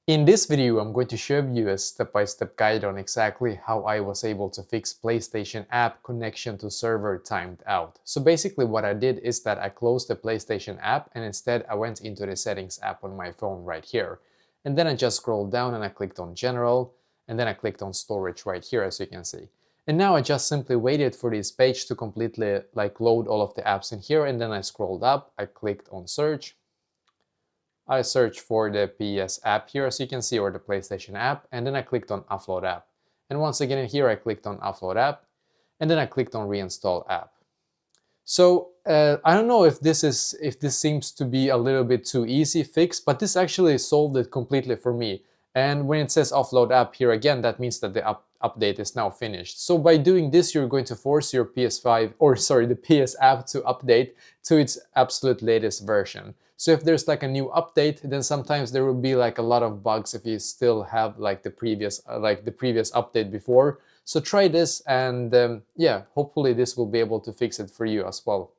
In this video, I'm going to show you a step-by-step guide on exactly how I was able to fix PlayStation app connection to server timed out. So basically what I did is that I closed the PlayStation app and instead I went into the settings app on my phone right here. And then I just scrolled down and I clicked on general and then I clicked on storage right here as you can see. And now I just simply waited for this page to completely load all of the apps in here and then I scrolled up, I clicked on search. I searched for the PS app here as you can see or the PlayStation app and then I clicked on offload app. And once again in here I clicked on offload app and then I clicked on reinstall app. So I don't know if this seems to be a little bit too easy fix, but this actually solved it completely for me. And when it says offload app here again, that means that the update is now finished. So by doing this, you're going to force your PS5 or sorry, the PS app to update to its absolute latest version. So if there's like a new update, then sometimes there will be like a lot of bugs if you still have like the previous update before. So try this and yeah, hopefully this will be able to fix it for you as well.